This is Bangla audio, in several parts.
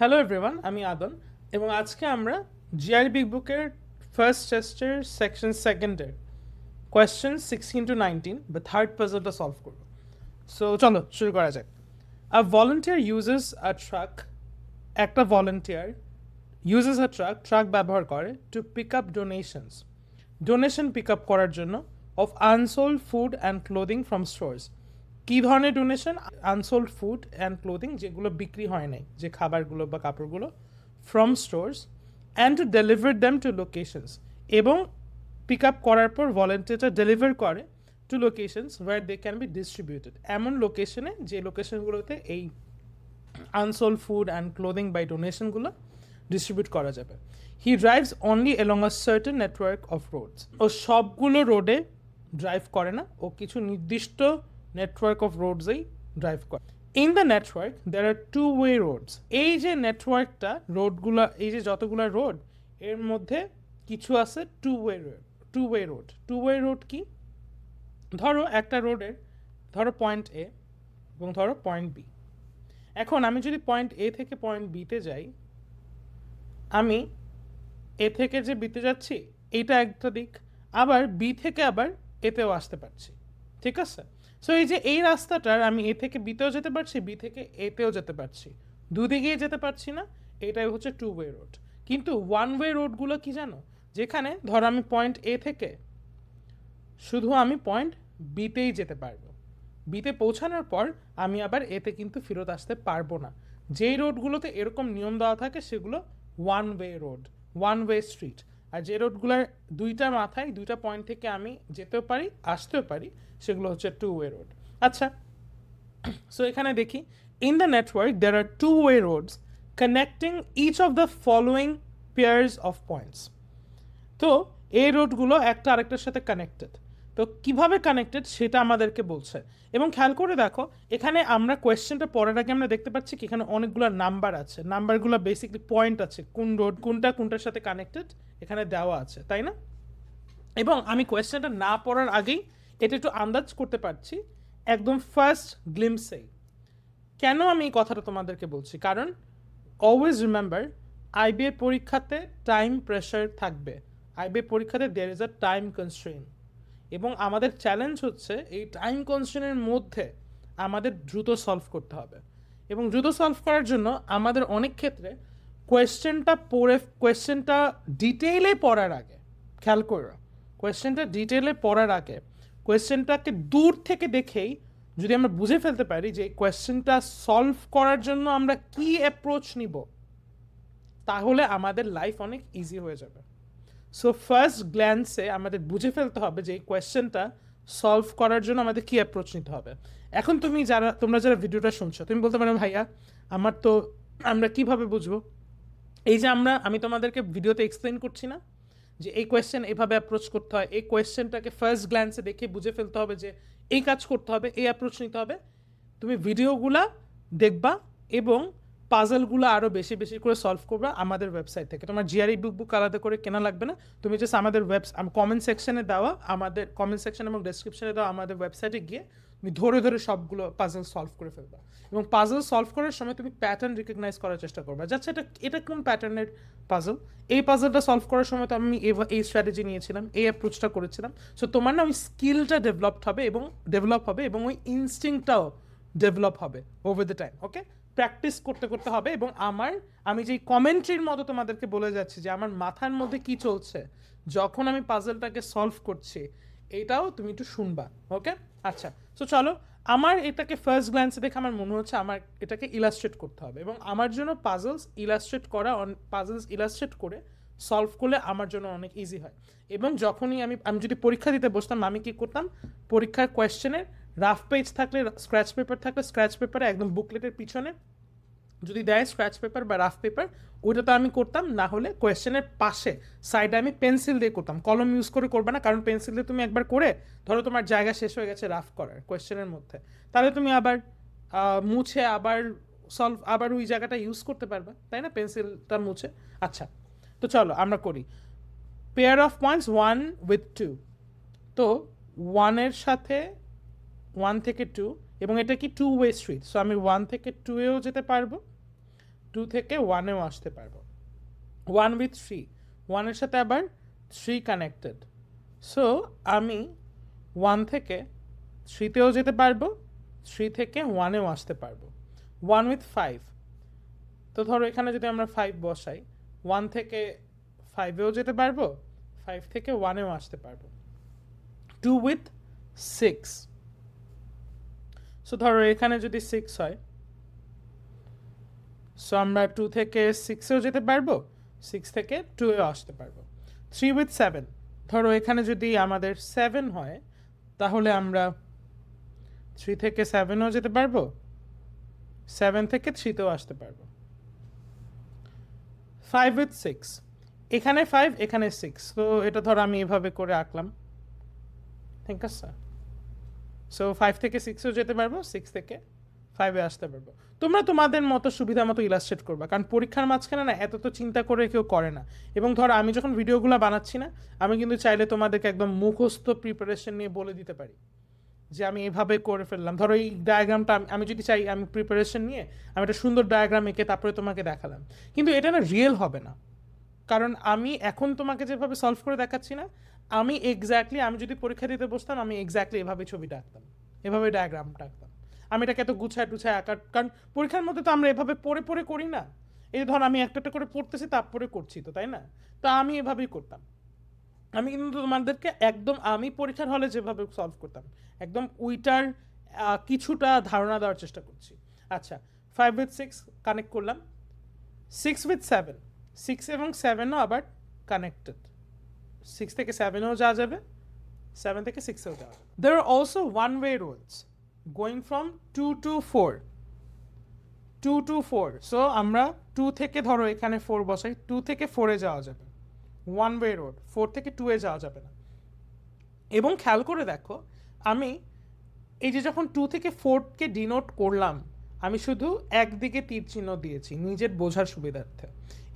হ্যালো এভরিওয়ান, আমি আদন এবং আজকে আমরা জিআর বিগ বুকের ফার্স্ট টেস্টের সেকশন সেকেন্ডের কোয়েশ্চেন 16 to 19 বা থার্ড পাজলটা সলভ করব। সো চলো শুরু করা যাক। A volunteer uses a truck, একটা ভলেন্টিয়ার ইউজেস আ ট্রাক ব্যবহার করে to pick up donation pick up করার জন্য of unsold food and clothing from stores. কী ধরনের donation? Unsold food and clothing, যেগুলো বিক্রি হয় নাই, যে খাবারগুলো বা কাপড়গুলো, from stores, and two deliver them to locations, এবং পিক আপ করার পর ভলেন্টিয়ারটা ডেলিভার করে to locations where they can be distributed, এমন লোকেশনে যে লোকেশনগুলোতে এই unsold food and clothing by ডোনেশনগুলো ডিস্ট্রিবিউট করা যাবে। He drives only along a certain network of roads. ও সবগুলো রোডে ড্রাইভ করে না, ও কিছু নির্দিষ্ট নেটওয়ার্ক অফ রোডসেই ড্রাইভ করে। In the network there are two way roads. এই যে নেটওয়ার্কটা, রোডগুলো, এই যে যতগুলো রোড, এর মধ্যে কিছু আছে two way road. Two way road কি? ধরো একটা রোডের, ধরো পয়েন্ট এ এবং ধরো পয়েন্ট বি। এখন আমি যদি পয়েন্ট এ থেকে পয়েন্ট বিতে যাই, আমি এ থেকে যে বিতে যাচ্ছি এইটা একটা দিক, আবার বি থেকে আবার এতেও আসতে পারছি, ঠিক আছে? সো এই যে এই রাস্তাটার আমি এ থেকে বিতেও যেতে পারছি, বি থেকে এতেও যেতে পারছি, দুদিকেই যেতে পারছি না, এটাই হচ্ছে টু ওয়ে রোড। কিন্তু ওয়ান ওয়ে রোডগুলো কি জানো? যেখানে ধরো আমি পয়েন্ট এ থেকে শুধু আমি পয়েন্ট বিতেই যেতে পারবো, বিতে পৌঁছানোর পর আমি আবার এতে কিন্তু ফেরত আসতে পারবো না। যেই রোডগুলোতে এরকম নিয়ম দেওয়া থাকে সেগুলো one way road, one way street. আর যে রোডগুলোর দুইটা মাথায়, দুইটা পয়েন্ট থেকে আমি যেতেও পারি আসতেও পারি, সেগুলো হচ্ছে টু ওয়ে রোড। আচ্ছা, সো এখানে দেখি, in the network there are two way roads connecting each of the following pairs of points. তো এই রোডগুলো একটা আরেকটার সাথে কানেক্টেড। তো কিভাবে কানেক্টেড সেটা আমাদেরকে বলছে। এবং খেয়াল করে দেখো, এখানে আমরা কোয়েশ্চেনটা পড়ার আগে আমরা দেখতে পাচ্ছি কি এখানে অনেকগুলো নাম্বার আছে, নাম্বারগুলো বেসিকলি পয়েন্ট আছে, কোন রোড কোনটা কোনটার সাথে কানেক্টেড এখানে দেওয়া আছে, তাই না? এবং আমি কোয়েশ্চেনটা না পড়ার আগেই এটা একটু আন্দাজ করতে পারছি একদম ফার্স্ট গ্লিমসেই। কেন আমি এই কথাটা তোমাদেরকে বলছি? কারণ অলওয়েজ রিমেম্বার, আইবিএ পরীক্ষাতে টাইম প্রেশার থাকবে। আইবিএ পরীক্ষাতে there is a time constraint, এবং আমাদের চ্যালেঞ্জ হচ্ছে এই টাইম কনস্ট্রেনের মধ্যে আমাদের দ্রুত সলভ করতে হবে। এবং দ্রুত সলভ করার জন্য আমাদের অনেক ক্ষেত্রে কোয়েশ্চেনটা ডিটেইলে পড়ার আগে, খেয়াল করো, কোয়েশ্চেনটা ডিটেইলে পড়ার আগে কোয়েশ্চেনটাকে দূর থেকে দেখেই যদি আমরা বুঝে ফেলতে পারি যে কোয়েশ্চেনটা সলভ করার জন্য আমরা কি অ্যাপ্রোচ নিব, তাহলে আমাদের লাইফ অনেক ইজি হয়ে যাবে। সো ফার্স্ট গ্ল্যান্সে আমাদের বুঝে ফেলতে হবে যে এই কোয়েশ্চেনটা সলভ করার জন্য আমাদের কি অ্যাপ্রোচ নিতে হবে। এখন তোমরা যারা ভিডিওটা শুনছো, তুমি বলতে পারো ভাইয়া আমার তো, আমরা কিভাবে বুঝবো? এই যে আমি তোমাদেরকে ভিডিওতে এক্সপ্লেন করছি না যে এই কোয়েশ্চেন এভাবে অ্যাপ্রোচ করতে হয়, এই কোয়েশ্চেনটাকে ফার্স্ট গ্ল্যান্সে দেখে বুঝে ফেলতে হবে যে এই কাজ করতে হবে, এই অ্যাপ্রোচ নিতে হবে। তুমি ভিডিওগুলা দেখবা এবং পাজলগুলো আরও বেশি বেশি করে সলভ করবা আমাদের ওয়েবসাইট থেকে। তোমার জিআরই বুক আলাদা করে কেনা লাগবে না, তুমি জাস্ট আমাদের কমেন্ট সেকশনে দেওয়া, আমাদের কমেন্ট সেকশন এবং ডেসক্রিপশনে দেওয়া আমাদের ওয়েবসাইটে গিয়ে তুমি ধরে ধরে সবগুলো পাজল সলভ করে ফেলবা। এবং পাজল সলভ করার সময় তুমি প্যাটার্ন রিকগনাইজ করার চেষ্টা করবা, যাচ্ছে এটা কোন প্যাটার্নের পাজল, এই পাজলটা সলভ করার সময় তো আমি এই স্ট্র্যাটেজি নিয়েছিলাম, এই অ্যাপ্রোচটা করেছিলাম। সো তোমার না ওই স্কিলটা ডেভেলপ হবে এবং ওই ইনস্টিংটাও ডেভেলপ হবে over the time. Okay, practice করতে করতে হবে। এবং আমি যেই কমেন্ট্রির মতো তোমাদেরকে বলে যাচ্ছি যে আমার মাথার মধ্যে কি চলছে যখন আমি পাজলটাকে সলভ করছি, এটাও তুমি একটু শুনবা। ওকে, আচ্ছা, সো চলো, আমার এটাকে ফার্স্ট গ্ল্যান্সে দেখে আমার মনে হচ্ছে আমার এটাকে ইলাস্ট্রেট করতে হবে, এবং আমার জন্য পাজলস ইলাস্ট্রেট করে সলভ করলে আমার জন্য অনেক ইজি হয়। এবং যখনই আমি যদি পরীক্ষা দিতে বসতাম, আমি কি করতাম, পরীক্ষার কোয়েশ্চেনের রাফ পেজ থাকলে, স্ক্র্যাচ পেপার থাকলে, স্ক্র্যাচ পেপারে একদম বুকলেটের পিছনে যদি দেয় স্ক্র্যাচ পেপার বা রাফ পেপার, ওইটা তো আমি করতাম, না হলে কোয়েশ্চেনের পাশে সাইডে আমি পেন্সিল দিয়ে করতাম। কলম ইউজ করে করবে না, কারণ পেন্সিল দিয়ে তুমি একবার করে ধরো তোমার জায়গা শেষ হয়ে গেছে রাফ করার কোয়েশ্চেনের মধ্যে, তাহলে তুমি আবার মুছে আবার ওই জায়গাটা ইউজ করতে পারবে, তাই না, পেন্সিলটা মুছে। আচ্ছা, তো চলো আমরা করি। পেয়ার অফ পয়েন্টস 1 with 2, তো 1 সাথে 1 থেকে 2, এবং এটা কি টু ওয়ে স্ট্রিট, সো আমি 1 থেকে 2 এও যেতে পারবো, 2 থেকে 1-এও আসতে পারবো। 1 উইথ 3, 1-এর সাথে আবার 3 কানেক্টেড, সো আমি 1 থেকে 3-তেও যেতে পারবো, 3 থেকে 1-এও আসতে পারবো। 1 উইথ 5, তো ধরো এখানে যদি আমরা 5 বসাই, 1 থেকে 5-এও যেতে পারবো, 5 থেকে 1-এও আসতে পারবো। 2 উইথ 6, সো ধরো এখানে যদি 6 হয়, সো আমরা 2 থেকে 6-এও যেতে পারবো, 6 থেকে 2-এও আসতে পারবো। 3 উইথ 7, ধরো এখানে যদি আমাদের 7 হয়, তাহলে আমরা 3 থেকে 7-এও যেতে পারবো, 7 থেকে 3-তেও আসতে পারবো। 5 উইথ 6, এখানে 5, এখানে 6, তো এটা ধরো আমি এভাবে করে আঁকলাম, ঠিক আছে। সো 5 থেকে 6-এও যেতে পারবো, 6 থেকে 5-এ আসতে পারবো। তোমরা তোমাদের মতো সুবিধা মতো ইলাস্ট্রেট করবা, কারণ পরীক্ষার মাঝখানে না এত তো চিন্তা করে কেউ করে না। এবং ধরো আমি যখন ভিডিওগুলো বানাচ্ছি না, আমি কিন্তু চাইলে তোমাদেরকে একদম মুখস্থ প্রিপারেশন নিয়ে বলে দিতে পারি যে আমি এভাবে করে ফেললাম। ধরো এই ডায়াগ্রামটা আমি যদি চাই, আমি প্রিপারেশন নিয়ে আমি একটা সুন্দর ডায়াগ্রাম এঁকে তারপরে তোমাকে দেখালাম, কিন্তু এটা না রিয়েল হবে না, কারণ আমি এখন তোমাকে যেভাবে সলভ করে দেখাচ্ছি না, আমি এক্স্যাক্টলি, আমি যদি পরীক্ষা দিতে বসতাম, আমি এক্স্যাক্টলি এভাবে ছবিটা আঁকতাম, এভাবে ডায়াগ্রামটা আঁকতাম। আমি এটাকে এত গুছায় টুছায় আঁকার, কারণ পরীক্ষার মধ্যে তো আমরা এভাবে পড়ে পড়ে করি না। এই ধর আমি একটা একটা করে পড়তেছি, তারপরে করছি, তো তাই না? তো আমি এভাবেই করতাম। আমি কিন্তু তোমাদেরকে একদম, আমি পরীক্ষার হলে যেভাবে সলভ করতাম, একদম ওইটার কিছুটা ধারণা দেওয়ার চেষ্টা করছি। আচ্ছা, 5 উইথ 6 কানেক্ট করলাম, 6 উইথ 7, 6 এবং 7-ও আবার কানেক্টেড, 6 থেকে 7-এও যাওয়া যাবে, 7 থেকে 6-এও যাওয়া যাবে। There are also one-way roads going from 2 to 4, 2 to 4, so আমরা 2 থেকে ধরো এখানে 4 বসাই, 2 থেকে 4-এ যাওয়া যাবে, ওয়ান ওয়ে রোড। 4 থেকে 2-এ যাওয়া যাবে না। এবং খেয়াল করে দেখো, আমি এই যে যখন 2 থেকে 4-কে ডিনোট করলাম, আমি শুধু একদিকে তীর চিহ্ন দিয়েছি নিজের বোঝার সুবিধার্থে।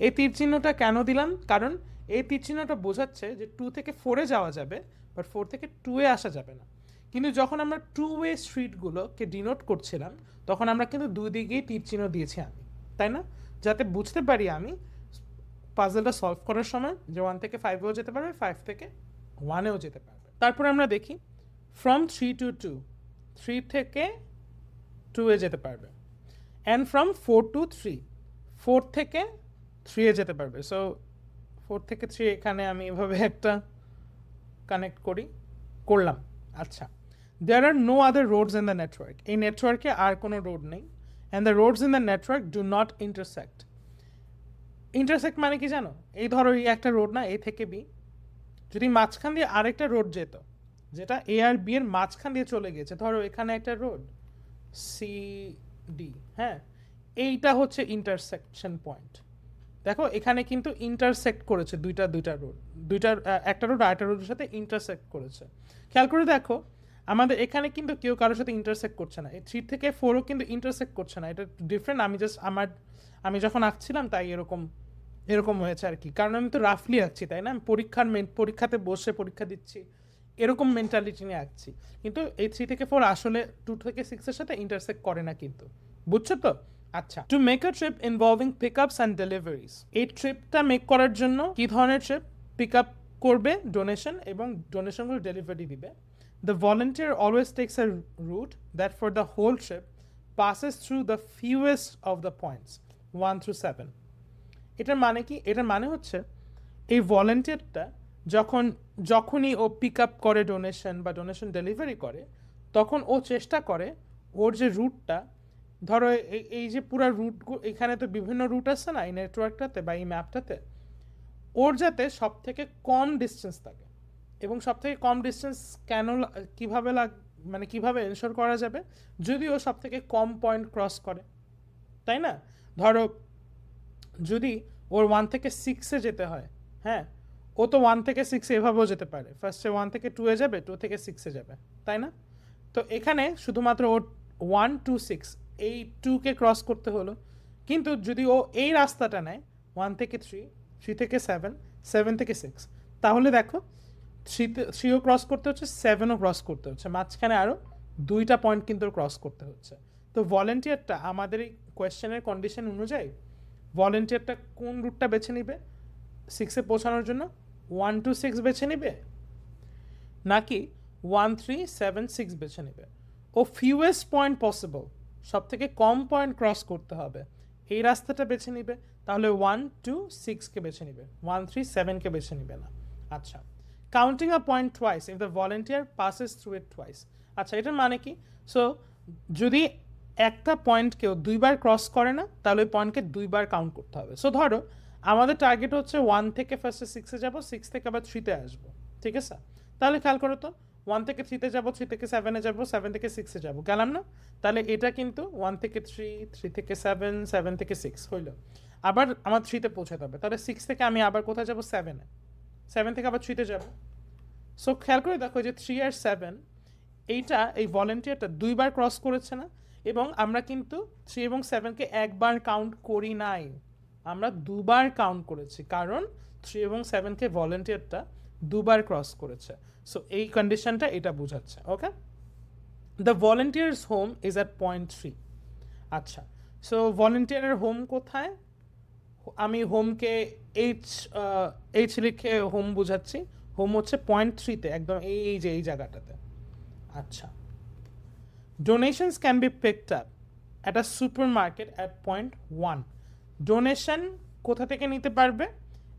এই তীর চিহ্নটা কেন দিলাম? কারণ এই তীর চিহ্নটা বোঝাচ্ছে যে 2 থেকে 4-এ যাওয়া যাবে, বাট 4 থেকে 2-এ আসা যাবে না। কিন্তু যখন আমরা 2-ওয়ে স্ট্রিটগুলোকে ডিনোট করছিলাম, তখন আমরা কিন্তু দুই দিকেই তীর চিহ্ন দিয়েছি আমি, তাই না? যাতে বুঝতে পারি আমি পাজলটা সলভ করার সময় যে 1 থেকে 5-এও যেতে পারবে, 5 থেকে 1-এও যেতে পারবে। তারপরে আমরা দেখি ফ্রম 3 to 2, 3 থেকে 2-এ যেতে পারবে। অ্যান্ড ফ্রম 4 to 3, 4 থেকে 3-এ যেতে পারবে। সো 4 থেকে 3 এখানে আমি এভাবে একটা কানেক্ট করলাম। আচ্ছা, there are no other roads in the network, এই নেটওয়ার্কে আর কোনো রোড নেই। And the roads in the network do not intersect. Intersect মানে কি জানো? এই ধরো এই একটা রোড না, এ থেকে বি, যদি মাঝখান দিয়ে আরেকটা রোড যেত, যেটা এ আর বি এর মাঝখান দিয়ে চলে গেছে, ধরো এখানে একটা রোড সি ডি, হ্যাঁ, এইটা হচ্ছে ইন্টারসেকশন পয়েন্ট। দেখো এখানে কিন্তু ইন্টারসেক্ট করেছে দুইটা রোড, একটা রোড আরেকটা রোডের সাথে ইন্টারসেক্ট করেছে। খেয়াল করে দেখো, আমাদের এখানে কিন্তু কেউ কারোর সাথে ইন্টারসেক্ট করছে না, এই 3 থেকে 4-ও কিন্তু ইন্টারসেক্ট করছে না, এটা ডিফারেন্ট। আমি যখন আঁকছিলাম তাই এরকম হয়েছে আর কি, কারণ আমি তো রাফলি আঁকছি, তাই না? আমি পরীক্ষাতে বসে পরীক্ষা দিচ্ছি, এরকম মেন্টালিটি নিয়ে আঁকছি। কিন্তু এই 3 থেকে 4 আসলে 2 থেকে 6-এর সাথে ইন্টারসেক্ট করে না কিন্তু, বুঝছো তো? আচ্ছা, to make a trip involving pick ups and deliveries, এই ট্রিপটা মেক করার জন্য কি ধরনের ট্রিপ? পিক আপ করবে, ডোনেশন, এবং ডোনেশনগুলো ডেলিভারি দিবে। The volunteer always takes a route that for the whole trip passes through the fewest of the points 1 through 7. এটার মানে কি? এটার মানে হচ্ছে এই ভলেন্টিয়ারটা যখনই ও পিক আপ করে ডোনেশন বা ডোনেশন ডেলিভারি করে, তখন ও চেষ্টা করে ওর যে রুটটা, ধরো এই যে পুরো রুট, এখানে তো বিভিন্ন রুট আছে না এই নেটওয়ার্কটাতে বা এই ম্যাপটাতে, ওর যাতে সব থেকে কম ডিস্টেন্স থাকে। এবং সব থেকে কম ডিস্টেন্স কিভাবে এনশোর করা যাবে? যদি ও সব থেকে কম পয়েন্ট ক্রস করে, তাই না? ধরো যদি ওর 1 থেকে 6-এ যেতে হয়, হ্যাঁ, ও তো 1 থেকে 6 এভাবেও যেতে পারে, ফার্স্টে 1 থেকে 2-এ যাবে, 2 থেকে 6-এ যাবে, তাই না? তো এখানে শুধুমাত্র ওর 1 to 6 এই 2-কে ক্রস করতে হলো। কিন্তু যদি ও এই রাস্তাটা নেয় 1 থেকে 3, 3 থেকে 7, 7 থেকে 6, তাহলে দেখো 3ও ক্রস করতে হচ্ছে, 7ও ক্রস করতে হচ্ছে, মাঝখানে আরও 2টা পয়েন্ট কিন্তু ক্রস করতে হচ্ছে। তো ভলেন্টিয়ারটা আমাদের এই কোয়েশ্চেনের কন্ডিশন অনুযায়ী ভলেন্টিয়ারটা কোন রুটটা বেছে নিবে 6-এ পৌঁছানোর জন্য? 1 2 6 বেছে নিবে নাকি 1 3 7 6 বেছে নিবে? ও ফিউয়েস্ট পয়েন্ট পসিবল, সব থেকে কম পয়েন্ট ক্রস করতে হবে, এই রাস্তাটা বেছে নিবে। তাহলে 1 2 6কে বেছে নিবে, 1 3 7কে বেছে নিবে না। আচ্ছা, counting a point twice if the volunteer passes through it twice. আচ্ছা, এটার মানে কি? সো যদি একটা পয়েন্টকেও দুইবার ক্রস করে না তাহলে ওই পয়েন্টকে দুইবার কাউন্ট করতে হবে। সো ধরো আমাদের টার্গেট হচ্ছে 1 থেকে ফার্স্টে 6-এ যাবো, 6 থেকে আবার 3-তে আসবো, ঠিক আছে? তাহলে খেয়াল করো তো, 1 থেকে 3-তে যাবো, 3 থেকে 7-এ যাবো, 7 থেকে 6-এ যাবো, গেলাম না? তাহলে এটা কিন্তু 1 থেকে 3, 3 থেকে 7, 7 থেকে 6 হইলো। আবার আমার 3-তে পৌঁছাতে হবে, তাহলে 6 থেকে আমি আবার কোথায় যাবো? 7-এ। 7 থেকে আবার 3-তে যাবো। সো খেয়াল করে দেখো যে 3 আর 7 এইটা, এই ভলেন্টিয়ারটা দুইবার ক্রস করেছে না? এবং আমরা কিন্তু 3 এবং 7কে একবার কাউন্ট করি নাই, আমরা দুবার কাউন্ট করেছি, কারণ 3 এবং 7কে ভলেন্টিয়ারটা দুবার ক্রস করেছে। সো এই কন্ডিশনটা এটা বোঝাচ্ছে। Okay, the volunteer's home is at point 3। আচ্ছা, সো ভলেন্টিয়ারের হোম কোথায়? আমি হোমকে এইচ লিখে হোম বোঝাচ্ছি। হোম হচ্ছে পয়েন্ট 3-তে, একদম এই যে এই জায়গাটাতে। আচ্ছা, donations can be picked up at a super market at point 1। Donation কোথা থেকে নিতে পারবে?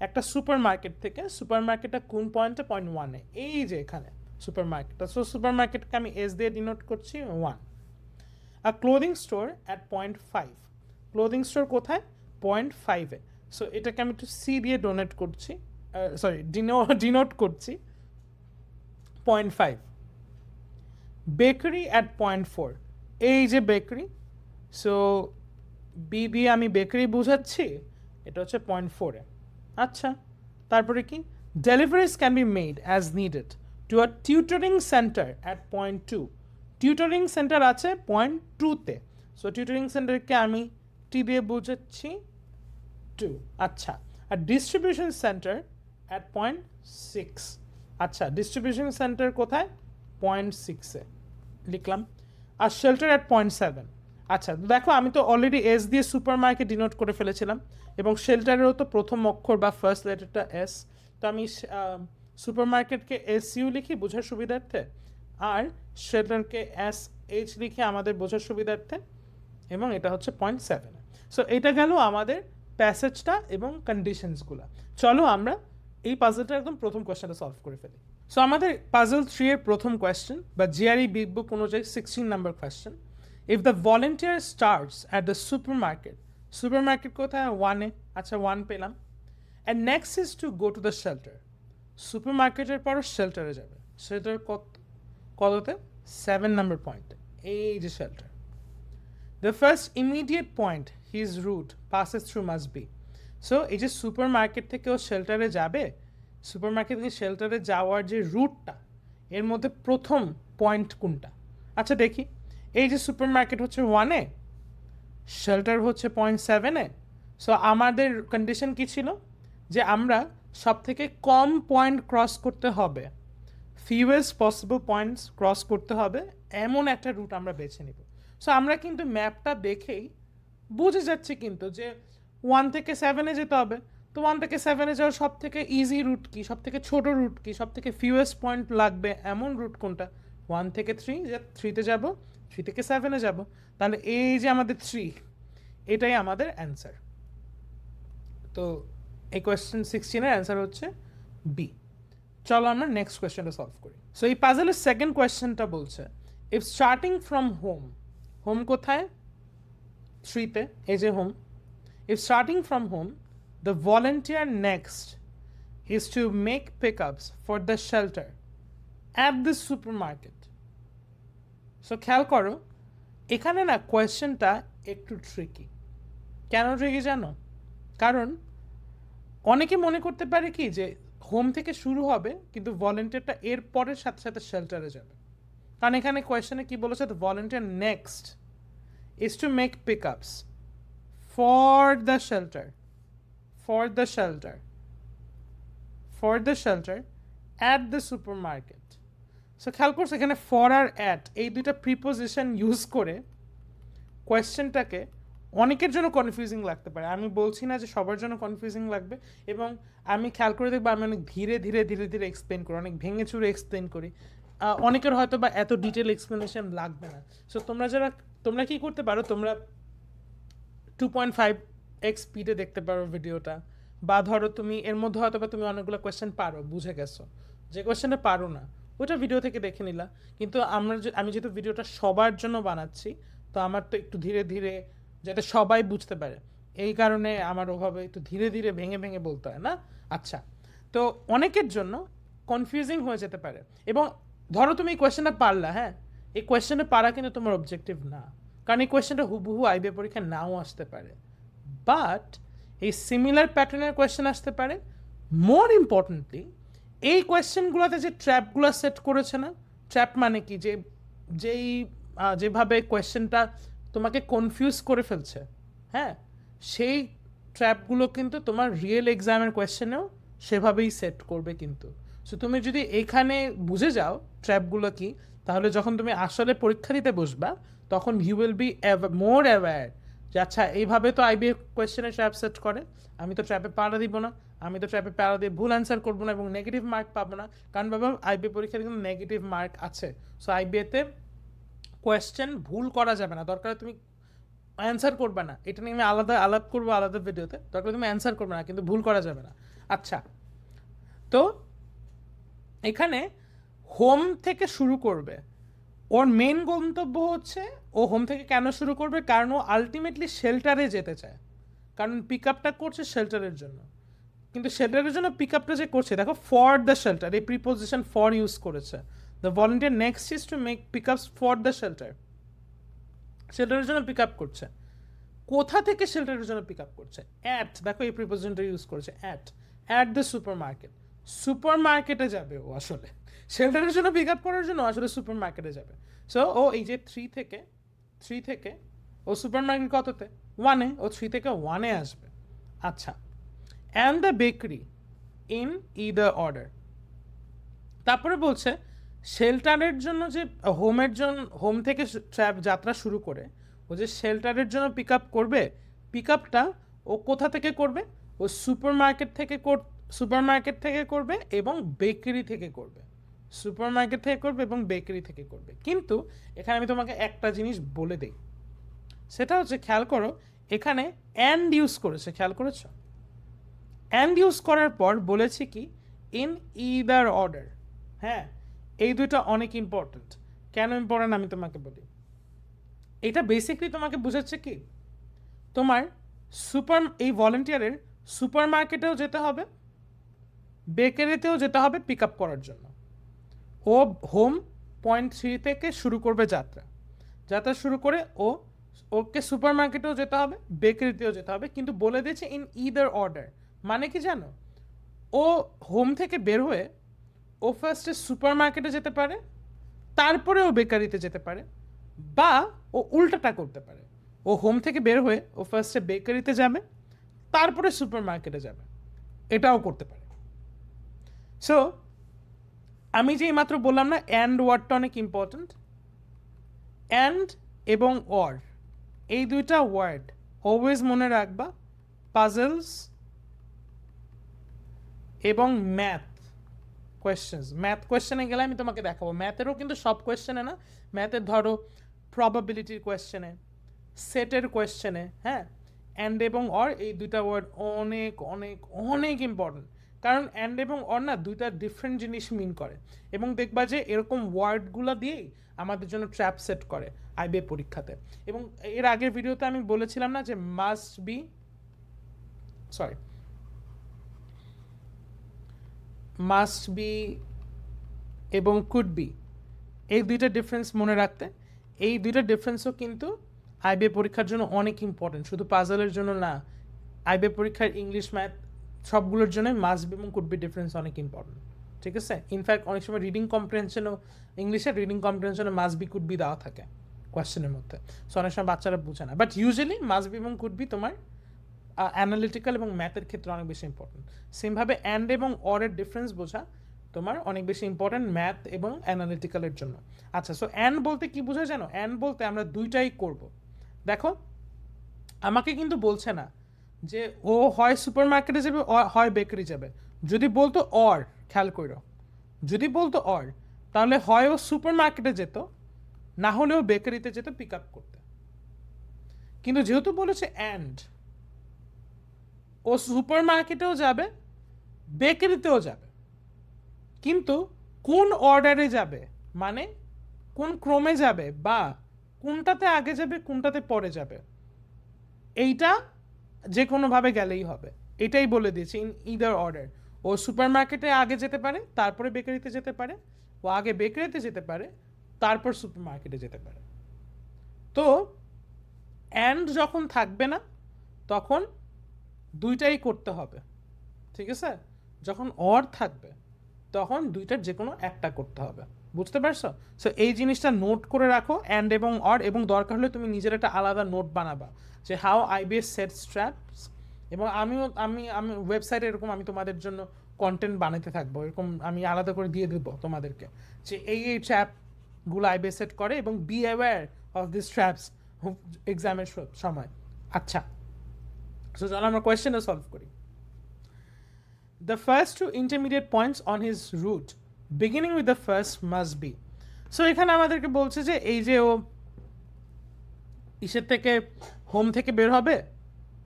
একটা সুপার মার্কেট থেকে। সুপার মার্কেটটা কোন পয়েন্টে? পয়েন্ট 1-এ, এই যে এখানে সুপার মার্কেটটা। সো সুপার মার্কেটকে আমি এস দিয়ে ডিনোট করছি 1। A clothing store at point 5। Clothing store কোথায়? পয়েন্ট 5-এ। সো এটাকে আমি একটু সি দিয়ে ডোনেট করছি, সরি ডিনোট করছি, পয়েন্ট 5। বেকারি অ্যাট পয়েন্ট 4, এই যে বেকারি। সো বি দিয়ে আমি বেকারি বুঝাচ্ছি, এটা হচ্ছে পয়েন্ট 4-এ। আচ্ছা, তারপরে কি? Deliveries can be made as needed to a tutoring centre at point 2। Tutoring centre আছে পয়েন্ট 2-তে। সো টিউটরিং সেন্টারকে আমি টি দিয়ে বুঝাচ্ছি 2। আচ্ছা, আর ডিস্ট্রিবিউশন সেন্টার অ্যাট পয়েন্ট 6। আচ্ছা, ডিস্ট্রিবিউশন সেন্টার কোথায়? পয়েন্ট 6-এ লিখলাম। আর শেল্টার অ্যাট পয়েন্ট 7। আচ্ছা, দেখো আমি তো অলরেডি এস দিয়ে সুপার মার্কেট ডিনোট করে ফেলেছিলাম, এবং শেল্টারেরও তো প্রথম অক্ষর বা ফার্স্ট লেটারটা এস। তো আমি সুপার মার্কেটকে এস ইউ লিখি বোঝার সুবিধার্থে, আর শেল্টারকে এস এইচ লিখে আমাদের বোঝার সুবিধার্থে, এবং এটা হচ্ছে পয়েন্ট 7। সো এটা গেল আমাদের প্যাসেজটা এবং কন্ডিশনসগুলো। চলো আমরা এই পাজলটা একদম প্রথম কোয়েশ্চেনটা সলভ করে ফেলি। সো আমাদের পাজল 3 এর প্রথম কোয়েশ্চেন বা জিআরই বিগ বুক অনুযায়ী 16 number question. If the volunteer starts at the super market কোথায়? 1-এ। আচ্ছা, 1 পেলাম। And next is to go to the shelter. Super মার্কেটের পর শেল্টারে যাবে। শেল্টার কততে? 7 নাম্বার পয়েন্টে, এই যে shelter. The first immediate point his route passes through must be. So এই যে সুপার মার্কেট থেকে ও শেল্টারে যাবে, সুপার মার্কেট থেকে শেল্টারে যাওয়ার যে রুটটা, এর মধ্যে প্রথম পয়েন্ট কোনটা? আচ্ছা দেখি, এই যে সুপার মার্কেট হচ্ছে 1-এ, শেল্টার হচ্ছে পয়েন্ট 7-এ। সো আমাদের কন্ডিশন কি ছিল? যে আমরা সব থেকে কম পয়েন্ট ক্রস করতে হবে, ফিউয়েস্ট পসিবল পয়েন্টস ক্রস করতে হবে, এমন একটা রুট আমরা বেছে নিব। সো আমরা কিন্তু ম্যাপটা দেখেই বুঝে যাচ্ছি কিন্তু যে 1 থেকে 7-এ যেতে হবে। তো 1 থেকে 7-এ যাওয়ার সব থেকে ইজি রুট কি, সব থেকে ছোটো রুট কি, সব থেকে ফিউয়েস্ট পয়েন্ট লাগবে এমন রুট কোনটা? 1 থেকে 3-তে যাব, 3 থেকে 7-এ যাব। তাহলে এই যে আমাদের 3, এটাই আমাদের অ্যান্সার। তো এই কোয়েশ্চেন 16-এর অ্যান্সার হচ্ছে বি। চলো আমরা নেক্সট কোয়েশ্চেনটা সলভ করি। সো এই পাজলের সেকেন্ড কোয়েশ্চেনটা বলছে, ইফ স্টার্টিং ফ্রম হোম কোথায়? 3-তে, এই যে home. If starting from home the volunteer next is to make pickups for the shelter at the super market. So খেয়াল করো, এখানে না কোয়েশ্চেনটা একটু ট্রিকি। কেন ট্রিকি জানো? কারণ অনেকে মনে করতে পারে কি যে হোম থেকে শুরু হবে, কিন্তু ভলেন্টিয়ারটা এর পরের সাথে সাথে শেল্টারে যাবে। কারণ এখানে কোয়েশ্চেনে কি বলেছে? The volunteer next is to make pickups for the shelter at the super market. So খেয়াল করছে এখানে ফর আর অ্যাট এই দুইটা প্রিপোজিশন ইউজ করে কোয়েশ্চেনটাকে অনেকের জন্য কনফিউজিং লাগতে পারে, আমি বলছি না যে সবার জন্য কনফিউজিং লাগবে, এবং আমি খেয়াল করে দেখবো আমি অনেক ধীরে ধীরে ধীরে ধীরে এক্সপ্লেন করি, অনেক ভেঙে চুরে এক্সপ্লেন করি। অনেকের হয়তো বা এত ডিটেল এক্সপ্লেনেশন লাগবে না। সো তোমরা কি করতে পারো, তোমরা 2.5x স্পিডে দেখতে পারো ভিডিওটা, বা ধরো তুমি এর মধ্যে হয়তো বা তুমি অনেকগুলো কোয়েশ্চেন পারো, বুঝে গেছো, যে কোয়েশ্চেনটা পারো না ওটা ভিডিও থেকে দেখে নিলা। কিন্তু আমি যেহেতু ভিডিওটা সবার জন্য বানাচ্ছি, তো আমার তো একটু ধীরে ধীরে যাতে সবাই বুঝতে পারে, এই কারণে আমার ওভাবে একটু ধীরে ধীরে ভেঙে ভেঙে বলতে হয় না। আচ্ছা, তো অনেকের জন্য কনফিউজিং হয়ে যেতে পারে, এবং ধরো তুমি এই কোয়েশ্চেনটা পারলা, হ্যাঁ, এই কোয়েশ্চেনটা পারা কিন্তু তোমার অবজেক্টিভ না, কারণ এই কোয়েশ্চেনটা হুবহু আইবিএ পরীক্ষা নাও আসতে পারে, বাট এই সিমিলার প্যাটার্নের কোয়েশ্চেন আসতে পারে। মোর ইম্পর্টেন্টলি এই কোয়েশ্চেনগুলোতে যে ট্র্যাপগুলো সেট করেছে না, ট্র্যাপ মানে কি, যেভাবে কোয়েশ্চেনটা তোমাকে কনফিউজ করে ফেলছে, হ্যাঁ, সেই ট্র্যাপগুলো কিন্তু তোমার রিয়েল এক্সামের কোয়েশ্চেনেও সেভাবেই সেট করবে কিন্তু। সো তুমি যদি এখানে বুঝে যাও ট্র্যাপগুলো কি, তাহলে যখন তুমি আসলে পরীক্ষা দিতে বসবা তখন you will be more aware যে আচ্ছা এইভাবে তো আইবিএ কোয়েশ্চেনে ট্র্যাপ সেট করে, আমি তো ট্র্যাপে পাড়া দিব না, আমি তো ট্র্যাপে পাড়া দিয়ে ভুল অ্যান্সার করবো না এবং নেগেটিভ মার্ক পাবো না, কারণ বাবা আইবিএ পরীক্ষাতে কিন্তু নেগেটিভ মার্ক আছে। সো আইবিএতে কোয়েশ্চেন ভুল করা যাবে না, দরকার তুমি অ্যান্সার করবে না, এটা নিয়ে আমি আলাপ করবো আলাদা ভিডিওতে, দরকার তুমি অ্যান্সার করবে না, কিন্তু ভুল করা যাবে না। আচ্ছা, তো এখানে হোম থেকে শুরু করবে, ওর মেন গন্তব্য হচ্ছে ও হোম থেকে কেন শুরু করবে, কারণ ও আলটিমেটলি শেল্টারে যেতে চায়, কারণ পিক আপটা করছে শেল্টারের জন্য। কিন্তু শেল্টারের জন্য পিক আপটা যে করছে, দেখো ফর দ্য শেল্টার, এই প্রিপোজিশন ফর ইউজ করেছে, the volunteer next is to make pick ups for the shelter, শেল্টারের জন্য পিক আপ করছে। কোথা থেকে শেল্টারের জন্য পিক আপ করছে, অ্যাট, দেখো এই প্রিপোজিশনটা ইউজ করেছে, at the super market, super মার্কেটে যাবে ও, আসলে শেল্টারের জন্য পিক আপ করার জন্য আসলে সুপার মার্কেটে যাবে। সো ও এই যে থ্রি থেকে ও সুপার মার্কেট কততে, 1-এ, ও 3 থেকে 1-এ আসবে। আচ্ছা, and the bakery in either order, তারপরে বলছে শেল্টারের জন্য যে হোম থেকে যাত্রা শুরু করে ও যে শেল্টারের জন্য পিক আপ করবে, পিক আপটা ও কোথা থেকে করবে, ও সুপার মার্কেট থেকে করবে এবং বেকারি থেকে করবে, সুপার মার্কেট থেকে করবে এবং বেকারি থেকে করবে। কিন্তু এখানে আমি তোমাকে একটা জিনিস বলে দিই, সেটা হচ্ছে খেয়াল করো, এখানে অ্যান্ড ইউজ করেছে, খেয়াল করেছো, অ্যান্ড ইউজ করার পর বলেছে কি ইন ইদার অর্ডার, হ্যাঁ, এই দুইটা অনেক ইম্পর্ট্যান্ট। কেন ইম্পর্ট্যান্ট আমি তোমাকে বলি, এটা বেসিকলি তোমাকে বোঝাচ্ছে কি, তোমার এই ভলেন্টিয়ারের সুপার মার্কেটেও যেতে হবে, বেকারিতেও যেতে হবে পিক আপ করার জন্য। ও হোম পয়েন্ট 3 থেকে শুরু করবে যাত্রা শুরু করে ওকে সুপার মার্কেটেও যেতে হবে, বেকারিতেও যেতে হবে, কিন্তু বলে দিয়েছে ইন ইদার অর্ডার, মানে কি জানো, ও হোম থেকে বের হয়ে ও ফার্স্টে সুপার মার্কেটে যেতে পারে, তারপরে ও বেকারিতে যেতে পারে, বা ও উল্টাটা করতে পারে, ও হোম থেকে বের হয়ে ও ফার্স্টে বেকারিতে যাবে, তারপরে সুপার মার্কেটে যাবে, এটাও করতে পারে। সো আমি যে মাত্র বললাম না অ্যান্ড ওয়ার্ডটা অনেক ইম্পর্ট্যান্ট, অ্যান্ড এবং অর এই দুইটা ওয়ার্ড অলওয়েজ মনে রাখবা, পাজলস এবং ম্যাথ কোয়েশ্চেনে গেলে আমি তোমাকে দেখাবো, ম্যাথেরও কিন্তু সব কোয়েশ্চেনে না, ম্যাথের ধরো প্রবাবিলিটির কোয়েশ্চেনে, সেটের কোয়েশ্চেনে, হ্যাঁ, অ্যান্ড এবং অর এই দুইটা ওয়ার্ড অনেক অনেক অনেক ইম্পর্টেন্ট, কারণ অ্যান্ড এবং অর না দুইটা ডিফারেন্ট জিনিস মিন করে, এবং দেখবা যে এরকম ওয়ার্ডগুলো দিয়েই আমাদের জন্য ট্র্যাপ সেট করে আইবিএ পরীক্ষাতে। এবং এর আগের ভিডিওতে আমি বলেছিলাম না যে মাস্ট বি এবং কুড বি, এই দুইটা ডিফারেন্স মনে রাখতে, এই দুইটা ডিফারেন্সও কিন্তু আইবিএ পরীক্ষার জন্য অনেক ইম্পর্টেন্ট, শুধু পাজলের জন্য না, আইবিএ পরীক্ষার ইংলিশ ম্যাথ সবগুলোর জন্য মাস্ট বি এবং কুড বি ডিফারেন্স অনেক ইম্পর্টেন্ট, ঠিক আছে। ইনফ্যাক্ট অনেক সময় রিডিং কম্প্রিহেনশনও, ইংলিশের রিডিং কম্প্রিহেনশনে মাস্ট বি কুড বি দেওয়া থাকে কোয়েশ্চেনের মধ্যে, সো অনেক সময় বাচ্চারা বুঝে না, বাট ইউজুয়ালি মাস্ট বি এবং কুড বি তোমার অ্যানালিটিক্যাল এবং ম্যাথের ক্ষেত্রে অনেক বেশি ইম্পর্টেন্ট। সেমভাবে অ্যান্ড এবং অরের ডিফারেন্স বোঝা তোমার অনেক বেশি ইম্পর্টেন্ট ম্যাথ এবং অ্যানালিটিক্যালের জন্য। আচ্ছা, সো অ্যান্ড বলতে কি বোঝা জানো, অ্যান্ড বলতে আমরা দুইটাই করব। দেখো আমাকে কিন্তু বলছে না যে ও হয় সুপার মার্কেটে যাবে হয় বেকারি যাবে। যদি বলতো অর, খেয়াল করো, যদি বলতো অর, তাহলে হয় ও সুপার মার্কেটে যেত, না হলেও বেকারিতে যেত পিক আপ করতে। কিন্তু যেহেতু বলেছে অ্যান্ড, ও সুপার মার্কেটেও যাবে বেকারিতেও যাবে, কিন্তু কোন অর্ডারে যাবে, মানে কোন ক্রমে যাবে বা কোনটাতে আগে যাবে কোনটাতে পরে যাবে, এইটা যে কোনোভাবে গেলেই হবে, এটাই বলে দিয়েছি, ইন ইদার অর্ডার। ও সুপার মার্কেটে আগে যেতে পারে, তারপরে বেকারিতে যেতে পারে, ও আগে বেকারিতে যেতে পারে, তারপর সুপার মার্কেটে যেতে পারে। তো অ্যান্ড যখন থাকবে না তখন দুইটাই করতে হবে, ঠিক আছে? যখন অর থাকবে তখন দুইটার যে কোনো একটা করতে হবে, বুঝতে পারছো? সো এই জিনিসটা নোট করে রাখো, অ্যান্ড এবং অর, এবং দরকার হলে তুমি নিজের একটা আলাদা নোট বানাবা যে হাউ আইবিএস সেট স্ট্র্যাপস। এবং আমি আমি ওয়েবসাইটে এরকম আমি তোমাদের জন্য কন্টেন্ট বানাতে থাকবো, এরকম আমি আলাদা করে দিয়ে দেবো তোমাদেরকে যে এই ট্র্যাপগুলো আইবিএস সেট করে, এবং be aware of this traps এক্সামের সময়। আচ্ছা, সো চলো আমরা কোয়েশ্চেনটা সলভ করি। The first two intermediate points on his route beginning with the first must be. So এখানে আমাদেরকে বলছে যে এই যে ও ইসের থেকে হোম থেকে বের হবে,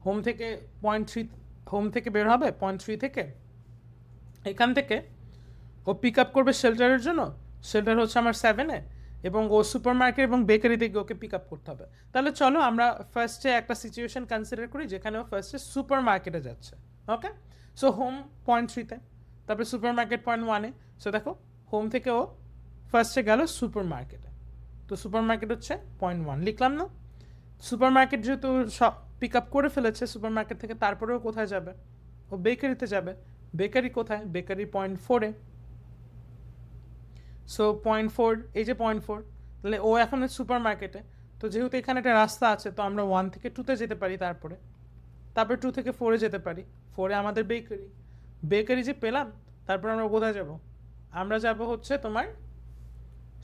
হোম থেকে বের হবে পয়েন্ট 3 থেকে, এখান থেকে ও পিক আপ করবে শেল্টারের জন্য, শেল্টার হচ্ছে আমার 7-এ, এবং ও সুপার মার্কেট এবং বেকারি থেকে ওকে পিক আপ করতে হবে। তাহলে চলো আমরা ফার্স্টে একটা সিচুয়েশন কনসিডার করি যেখানে ও ফার্স্টে সুপার মার্কেটে যাচ্ছে। ওকে, সো হোম পয়েন্ট 3-তে, তারপরে সুপার মার্কেট পয়েন্ট 1-এ। সো দেখো হোম থেকে ও ফার্স্টে গেল সুপার মার্কেটে, তো সুপার মার্কেট হচ্ছে পয়েন্ট 1, লিখলাম না? সুপার মার্কেট যেহেতু সব পিক আপ করে ফেলেছে সুপার মার্কেট থেকে, তারপরেও কোথায় যাবে? ও বেকারিতে যাবে। বেকারি কোথায়? বেকারি পয়েন্ট 4-এ। সো পয়েন্ট 4, এই যে পয়েন্ট 4, তাহলে ও এখন সুপার মার্কেটে, তো যেহেতু এখানে একটা রাস্তা আছে তো আমরা 1 থেকে 2-তে যেতে পারি, তারপরে 2 থেকে 4-এ যেতে পারি, 4-এ আমাদের বেকারি, বেকারি যে পেলাম, তারপর আমরা কোথায় যাব? আমরা যাব হচ্ছে তোমার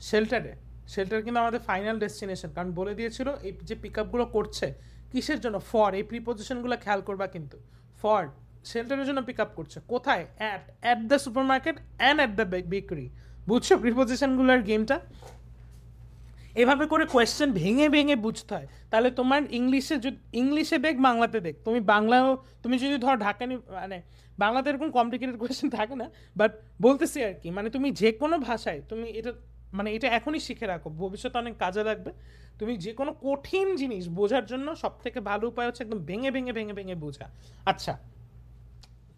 শেল্টারে। শেল্টার কিন্তু আমাদের ফাইনাল ডেস্টিনেশন, কারণ বলে দিয়েছিল এই যে পিক আপগুলো করছে কিসের জন্য, ফর, এই প্রিপোজিশনগুলো খেয়াল করবা কিন্তু, ফর শেল্টারের জন্য পিক আপ করছে, কোথায়? At the super market and at the bakery. বুঝছো প্রিপোজিশনগুলোর গেমটা? এভাবে করে কোয়েশ্চেন ভেঙে ভেঙে বুঝতে হয়, তাহলে তোমার ইংলিশে দেখ বাংলাতে দেখ, তুমি বাংলাও, তুমি যদি ধর ঢাকানি, মানে বাংলাতে এরকম কমপ্লিকেটেড কোয়েশ্চেন থাকে না, বাট বলতেছি আর কি, মানে তুমি যে কোনো ভাষায় তুমি এটা, মানে এটা এখনই শিখে রাখো, ভবিষ্যতে অনেক কাজে লাগবে। তুমি যে কোনো কঠিন জিনিস বোঝার জন্য সব থেকে ভালো উপায় হচ্ছে একদম ভেঙে ভেঙে ভেঙে ভেঙে বোঝা। আচ্ছা,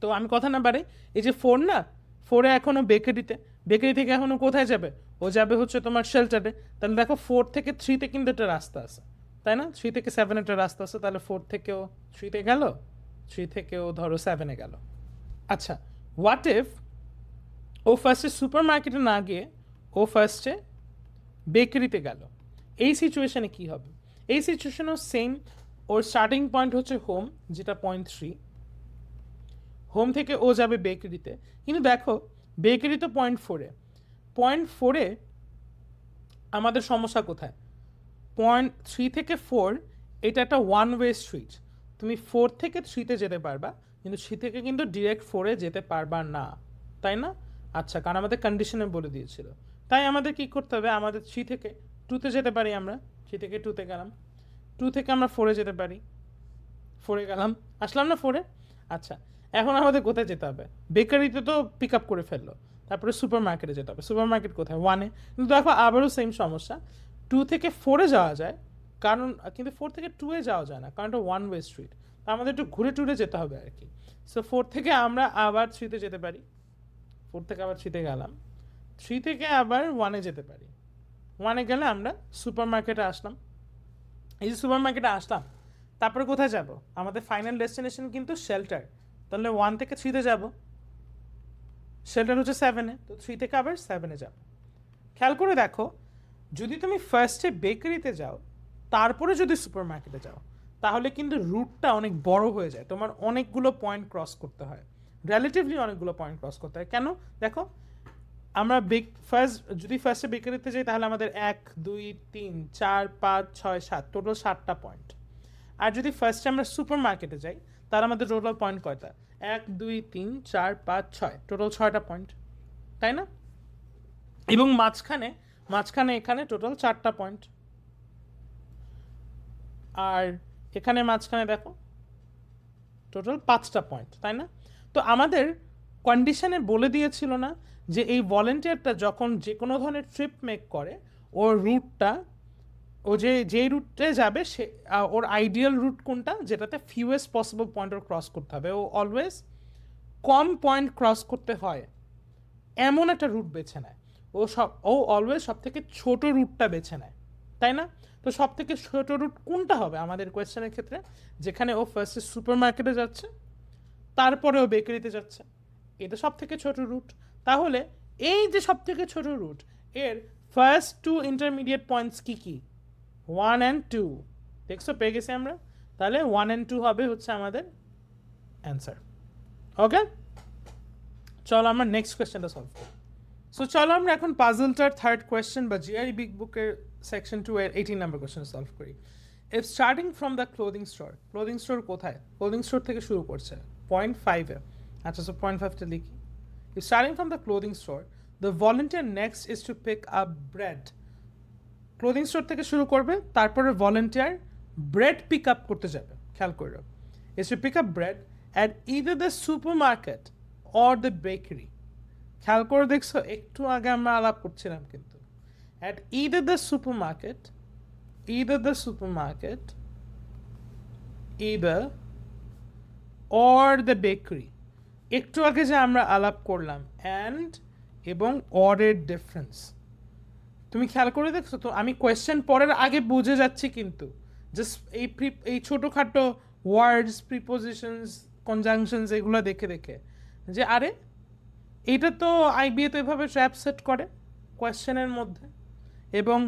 তো আমি কথা না বাড়ে, এই যে 4 না, 4-এ এখনও বেকারিতে, বেকারি থেকে এখনও কোথায় যাবে? ও যাবে হচ্ছে তোমার শেল্টারে। তাহলে দেখো 4 থেকে 3-তে কিন্তু একটা রাস্তা আছে, তাই না? 3 থেকে 7 একটা রাস্তা আছে, তাহলে 4 থেকেও 3-তে গেল, 3 থেকেও ধরো 7-এ গেল। আচ্ছা, হোয়াট ইফ ও ফার্স্টে সুপার মার্কেটে না গিয়ে ও ফার্স্টে বেকারিতে গেল? এই সিচুয়েশানে কী হবে? এই সিচুয়েশনেও সেম, ওর স্টার্টিং পয়েন্ট হচ্ছে হোম, যেটা পয়েন্ট 3, হোম থেকে ও যাবে বেকারিতে, কিন্তু দেখো বেকারি তো পয়েন্ট 4-এ, পয়েন্ট 4-এ আমাদের সমস্যা কোথায়? পয়েন্ট 3 থেকে 4 এটা একটা ওয়ান ওয়ে স্ট্রিট, তুমি 4 থেকে 3-তে যেতে পারবা, কিন্তু 3 থেকে কিন্তু ডিরেক্ট 4-এ যেতে পারবা না, তাই না? আচ্ছা, কারণ আমাদের কন্ডিশনে বলে দিয়েছিল, তাই আমাদের কি করতে হবে? আমাদের 3 থেকে 2-তে যেতে পারি, আমরা 3 থেকে 2-তে গেলাম, 2 থেকে আমরা 4-এ যেতে পারি, 4-এ গেলাম, আসলাম না 4-এ? আচ্ছা, এখন আমাদের কোথায় যেতে হবে? বেকারিতে তো পিক আপ করে ফেললো, তারপরে সুপার মার্কেটে যেতে হবে। সুপার মার্কেট কোথায়? 1-এ। কিন্তু দেখো আবারও সেম সমস্যা, 2 থেকে 4-এ যাওয়া যায়, কারণ কিন্তু 4 থেকে 2-এ যাওয়া যায় না, কারণ এটা ওয়ান ওয়ে স্ট্রিট, তো আমাদের একটু ঘুরে টুরে যেতে হবে আর কি। সো 4 থেকে আমরা আবার 3-তে যেতে পারি, 4 থেকে আবার 3-তে গেলাম, 3 থেকে আবার 1-এ যেতে পারি, 1-এ গেলে আমরা সুপার মার্কেটে আসলাম। এই যে সুপার মার্কেটে আসলাম, তারপরে কোথায় যাব? আমাদের ফাইনাল ডেস্টিনেশন কিন্তু শেল্টার, তাহলে 1 থেকে 3-তে যাব, শেল্টার হচ্ছে 7-এ, তো 3 থেকে আবার 7-এ যাব। খেয়াল করে দেখো, যদি তুমি ফার্স্টে বেকারিতে যাও তারপরে যদি সুপার মার্কেটে যাও, তাহলে কিন্তু রুটটা অনেক বড় হয়ে যায়, তোমার অনেকগুলো পয়েন্ট ক্রস করতে হয়, রিলেটিভলি অনেকগুলো পয়েন্ট ক্রস করতে হয়। কেন? দেখো আমরা যদি ফার্স্টে বেকারিতে যাই তাহলে আমাদের 1 2 3 4 5 6 7 টোটাল 7টা পয়েন্ট, আর যদি ফার্স্টে আমরা সুপার মার্কেটে যাই তাহলে আমাদের টোটাল পয়েন্ট কয়টা, 1 2 3 4 5 6, টোটাল 6টা পয়েন্ট, তাই না? এবং মাঝখানে এখানে টোটাল 4টা পয়েন্ট, আর এখানে মাঝখানে দেখো টোটাল 5টা পয়েন্ট, তাই না? তো আমাদের কন্ডিশনে বলে দিয়েছিল না যে এই ভলেন্টিয়ারটা যখন যে কোনো ধরনের ট্রিপ মেক করে ওর রুটটা, ও যেই রুটে যাবে সে ওর আইডিয়াল রুট কোনটা যেটাতে ফিউয়েস্ট পসিবল পয়েন্ট ওর ক্রস করতে হবে, ও অলওয়েজ কম পয়েন্ট ক্রস করতে হয় এমন একটা রুট বেছে নেয়। ও অলওয়েজ সব থেকে ছোট রুটটা বেছে নেয়, তাই না? তো সব থেকে ছোট রুট কোনটা হবে আমাদের কোয়েশ্চেনের ক্ষেত্রে, যেখানে ও ফার্স্টে সুপার মার্কেটে যাচ্ছে তারপরে ও বেকারিতে যাচ্ছে, এটা সব থেকে ছোট রুট। তাহলে এই যে সব থেকে ছোট রুট এর ফার্স্ট 2 ইন্টারমিডিয়েট পয়েন্টস কি কি, 1 and 2, দেখছো পেয়ে গেছি আমরা। তাহলে 1 and 2 হবে হচ্ছে আমাদের অ্যান্সার। ওকে, চলো আমরা নেক্সট কোয়েশ্চেনটা সলভ করি। সো চলো আমরা এখন পাজলটার থার্ড কোয়েশ্চেন বা জিআরই বিগ বুকের সেকশন 2 এর 18 নাম্বার কোয়েশ্চেন সলভ করি। If starting from the clothing store কোথায়, ক্লোদিং স্টোর থেকে শুরু করছে 0.5-এ। আচ্ছা, সো 0.5টা লিখি। If starting from the clothing store the volunteer next is to pick up bread. Clothing store থেকে শুরু করবে, তারপরে ভলেন্টিয়ার ব্রেড পিক আপ করতে যাবে, খেয়াল করো, is to pick up bread at either the super market or the bakery. খেয়াল করে দেখছো, একটু আগে আমরা আলাপ করছিলাম কিন্তু, at either the super market either or the bakery, একটু আগে যে আমরা আলাপ করলাম অ্যান্ড এবং অরের ডিফারেন্স তুমি খেয়াল করে দেখছো তো? আমি কোয়েশ্চেন পড়ার আগে বুঝে যাচ্ছি কিন্তু, জাস্ট এই ছোটোখাটো ওয়ার্ডস, প্রিপোজিশনস, কনজাংশনস এগুলো দেখে দেখে যে আরে এইটা তো আইবিএ তো এভাবে ট্র্যাপ সেট করে কোয়েশ্চেনের মধ্যে। এবং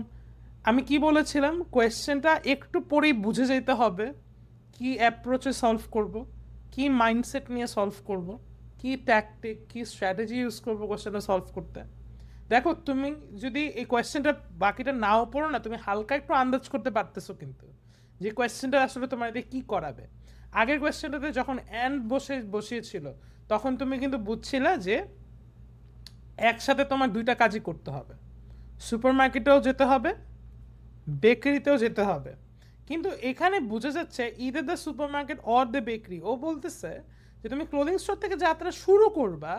আমি কি বলেছিলাম, কোয়েশ্চেনটা একটু পরেই বুঝে যেতে হবে কি অ্যাপ্রোচে সলভ করব, কি মাইন্ডসেট নিয়ে সলভ করব, কি ট্যাকটিক, কি স্ট্র্যাটেজি ইউজ করবো কোয়েশ্চেনটা সলভ করতে। দেখো তুমি যদি এই কোয়েশ্চেনটা বাকিটা নাও পড়ো না, তুমি হালকা একটু আন্দাজ করতে পারতেছো কিন্তু যে কোয়েশ্চেনটা আসলে তোমার দিয়ে কী করাবে। আগের কোয়েশ্চেনটাতে যখন অ্যান্ড বসিয়েছিল তখন তুমি কিন্তু বুঝছিলে যে একসাথে তোমার দুইটা কাজই করতে হবে, সুপার মার্কেটেও যেতে হবে, বেকারিতেও যেতে হবে। কিন্তু এখানে বোঝা যাচ্ছে either the super market or the bakery. ও বলতেছে যে তুমি ক্লোদিং স্টোর থেকে যাত্রা শুরু করবা,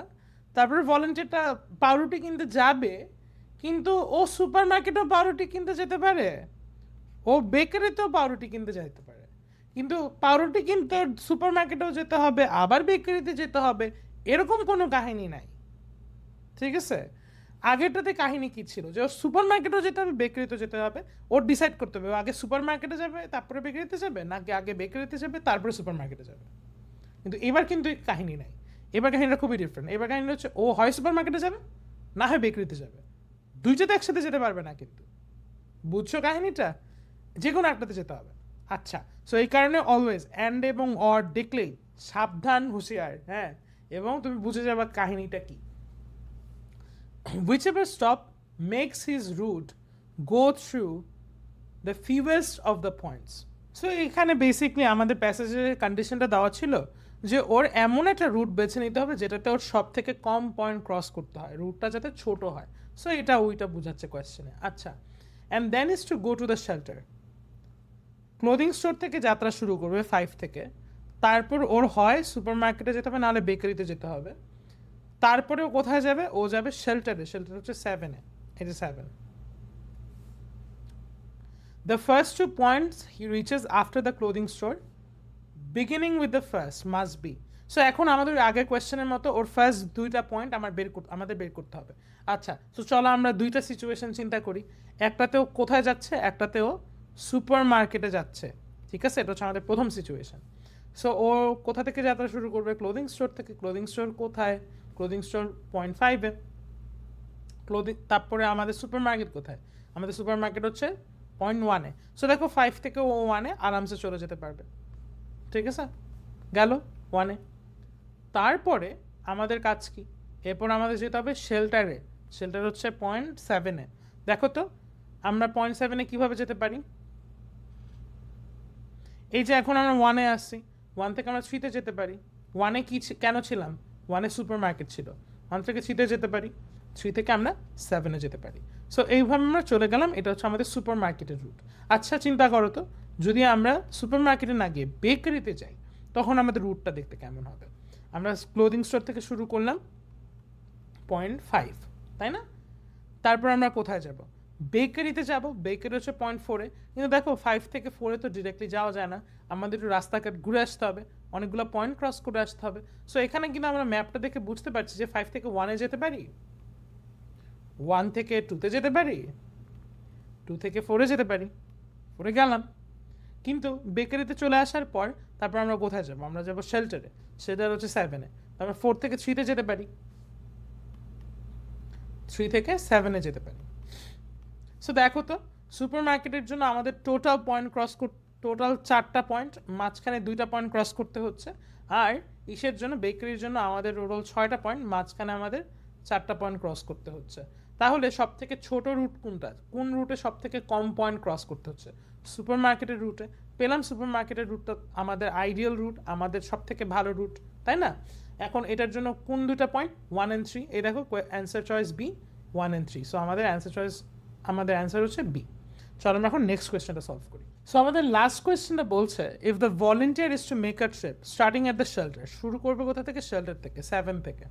তারপরে ভলেন্টিয়ারটা পাউরুটি কিনতে যাবে, কিন্তু ও সুপার মার্কেটেও পাউরুটি কিনতে যেতে পারে, ও বেকারিতেও পাউরুটি কিনতে যেতে পারে, কিন্তু পাউরুটি কিনতে সুপার মার্কেটেও যেতে হবে, আবার বেকারিতে যেতে হবে, এরকম কোনো কাহিনী নাই। ঠিক আছে, আগেরটাতে কাহিনী কি ছিল যে ওর সুপার মার্কেটেও যেতে হবে, বেকারিতেও যেতে হবে, ওর ডিসাইড করতে হবে আগে সুপার মার্কেটে যাবে তারপরে বেকারিতে যাবে, নাকি আগে বেকারিতে যাবে তারপরে সুপার মার্কেটে যাবে। কিন্তু এবার কিন্তু কাহিনী নাই, এবার কাহিনীটা খুবই ডিফারেন্ট। এবার কাহিনী হচ্ছে ও হয় সুপার মার্কেটে যাবে না হয় বেকারিতে যাবে, দুইটাতে একসাথে যেতে পারবে না কিন্তু। বুঝছো কাহিনীটা? যে কোনো একটাতে যেতে হবে। আচ্ছা, সো এই কারণে অলওয়েজ অ্যান্ড এবং অর দেখলেই সাবধান, হুঁশিয়ার, হ্যাঁ, এবং তুমি বুঝে যাবে কাহিনীটা কি। Whichever stop makes his route go through the fewest of the points. So এখানে বেসিকলি আমাদের প্যাসেজের কন্ডিশনটা দেওয়া ছিল যে ওর এমন একটা রুট বেছে নিতে হবে যেটাতে ওর সব থেকে কম পয়েন্ট ক্রস করতে হয়, রুটটা যাতে ছোট হয়। সো এটা ওইটা বোঝাচ্ছে কোয়েশ্চেনে। আচ্ছা, and then is to go to the shelter. Clothing store থেকে যাত্রা শুরু করবে 5 থেকে, তারপর ওর হয় সুপার মার্কেটে যেতে হবে, নাহলে বেকারিতে যেতে হবে, তারপরে ও কোথায় যাবে, ও যাবে শেল্টারে, শেল্টার হচ্ছে 7-এ, এই যে 7। The first 2 points he reaches after the clothing store, beginning with the first must be. So এখন আমাদের আগের কোয়েশ্চেনের মতো ওর ফার্স্ট দুইটা পয়েন্ট আমাদের বের করতে হবে। আচ্ছা, সো চলো আমরা দুইটা সিচুয়েশন চিন্তা করি। একটাতেও কোথায় যাচ্ছে, একটাতেও সুপার মার্কেটে যাচ্ছে। ঠিক আছে, এটা হচ্ছে আমাদের প্রথম সিচুয়েশন। সো ও কোথা থেকে যাত্রা শুরু করবে, ক্লোদিং স্টোর থেকে। ক্লোদিং স্টোর কোথায়, ক্লোদিং স্টোর 0.5-এ। তারপরে আমাদের সুপার মার্কেট কোথায়, আমাদের সুপার মার্কেট হচ্ছে 0.1-এ। সো দেখো 5 থেকে ও 1-এ আরামসে চলে যেতে পারবে। ঠিক আছে, গেল 1-এ। তারপরে আমাদের কাজ কি, এরপর আমাদের যেতে হবে শেল্টারে। শেল্টার হচ্ছে 0.7-এ। দেখো তো আমরা 0.7-এ কীভাবে যেতে পারি, এই যে এখন আমরা 1-এ আসছি, 1 থেকে আমরা 3-তে যেতে পারি। 1-এ কি কেন ছিলাম? 1-এ সুপার মার্কেট ছিল। 1 থেকে 3-তে যেতে পারি, 3 থেকে আমরা 7-এ যেতে পারি। সো এইভাবে আমরা চলে গেলাম, এটা হচ্ছে আমাদের সুপার মার্কেটের রুট। আচ্ছা চিন্তা করো তো, যদি আমরা সুপার মার্কেটে না গিয়ে বেকারিতে যাই, তখন আমাদের রুটটা দেখতে কেমন হবে? আমরা ক্লোদিং স্টোর থেকে শুরু করলাম 0.5, তাই না? তারপর আমরা কোথায় যাব? বেকারিতে যাব। বেকারি হচ্ছে 0.4-এ, কিন্তু দেখো 5 থেকে 4-এ তো ডিরেক্টলি যাওয়া যায় না, আমাদের একটু রাস্তাঘাট ঘুরে আসতে হবে, অনেকগুলো পয়েন্ট ক্রস করে আসতে হবে। সো এখানে কিন্তু আমরা ম্যাপটা দেখে বুঝতে পারছি যে 5 থেকে 1-এ যেতে পারি, 1 থেকে 2-তে যেতে পারি, 2 থেকে 4-এ যেতে পারি, 4-এ গেলাম। কিন্তু বেকারিতে চলে আসার পর তারপর আমরা কোথায় যাব? আমরা যাব শেল্টারে, শেল্টার হচ্ছে 7-এ। তারপর 4 থেকে 3-তে যেতে পারি, 3 থেকে 7-এ যেতে পারি। সো দেখো তো, সুপার মার্কেটের জন্য আমাদের টোটাল পয়েন্ট ক্রস টোটাল 4টা পয়েন্ট, মাঝখানে 2টা পয়েন্ট ক্রস করতে হচ্ছে। আর ইসের জন্য, বেকারির জন্য আমাদের টোটাল 6টা পয়েন্ট, মাঝখানে আমাদের 4টা পয়েন্ট ক্রস করতে হচ্ছে। তাহলে সব থেকে ছোট রুট কোনটা? কোন রুটে সব থেকে কম পয়েন্ট ক্রস করতে হচ্ছে? সুপার মার্কেটের রুটে। পেলাম সুপার মার্কেটের রুটটা আমাদের আইডিয়াল রুট, আমাদের সব থেকে ভালো রুট, তাই না? এখন এটার জন্য কোন দুটা পয়েন্ট? 1 and 3। এই দেখো অ্যান্সার চয়েস বি, 1 and 3। সো আমাদের অ্যান্সার হচ্ছে বি। চলো আমরা এখন নেক্সট কোয়েশ্চেনটা সলভ করি। সো আমাদের লাস্ট কোয়েশ্চেনটা বলছে, if the volunteer is to make a trip starting at the shelter, শুরু করবে কোথা থেকে? শেল্টার থেকে, 7 থেকে।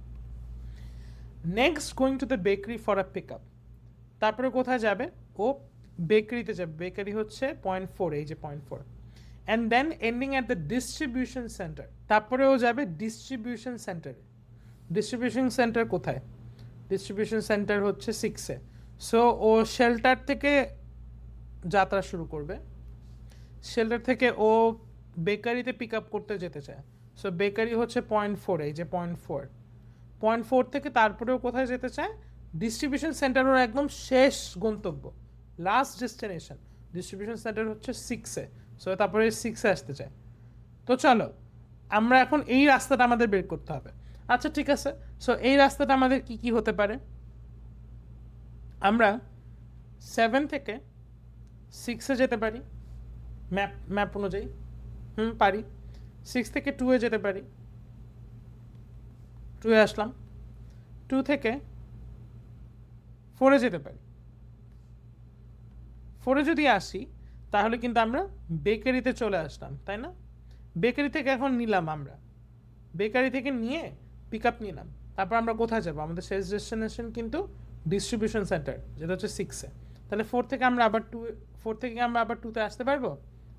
Next going to the bakery for a pick up, তারপরে কোথায় যাবে? ও বেকারিতে যাবে। বেকারি হচ্ছে 0.4, এই যে 0.4। And then ending at the distribution centre, তারপরে ও যাবে ডিস্ট্রিবিউশন সেন্টারে। ডিস্ট্রিবিউশন সেন্টার কোথায়? ডিস্ট্রিবিউশন সেন্টার হচ্ছে 6-এ। সো ও শেল্টার থেকে যাত্রা শুরু করবে, শেল্টার থেকে ও বেকারিতে পিক আপ করতে যেতে চায়। সো বেকারি হচ্ছে 0.4, এই যে 0.4 থেকে তারপরেও কোথায় যেতে চায়? ডিস্ট্রিবিউশন সেন্টার ওর একদম শেষ গন্তব্য, লাস্ট ডেস্টিনেশন। ডিস্ট্রিবিউশন সেন্টার হচ্ছে 6-এ। সো তারপরে 6-এ আসতে চায়। তো চলো আমরা এখন এই রাস্তাটা আমাদের বের করতে হবে। আচ্ছা ঠিক আছে, সো এই রাস্তাটা আমাদের কি কি হতে পারে? আমরা 7 থেকে 6-এ যেতে পারি ম্যাপ অনুযায়ী। পারি। 6 থেকে 2-এ যেতে পারি, 2-এ আসলাম। 2 থেকে 4-এ যেতে পারি। 4-এ যদি আসি তাহলে কিন্তু আমরা বেকারিতে চলে আসলাম, তাই না? বেকারি থেকে এখন নিলাম আমরা, বেকারি থেকে নিয়ে পিক আপ নিলাম। তারপর আমরা কোথায় যাবো? আমাদের শেষ ডেস্টিনেশন কিন্তু ডিস্ট্রিবিউশন সেন্টার, যেটা হচ্ছে 6-এ। তাহলে 4 থেকে আমরা আবার 2-তে আসতে পারবো?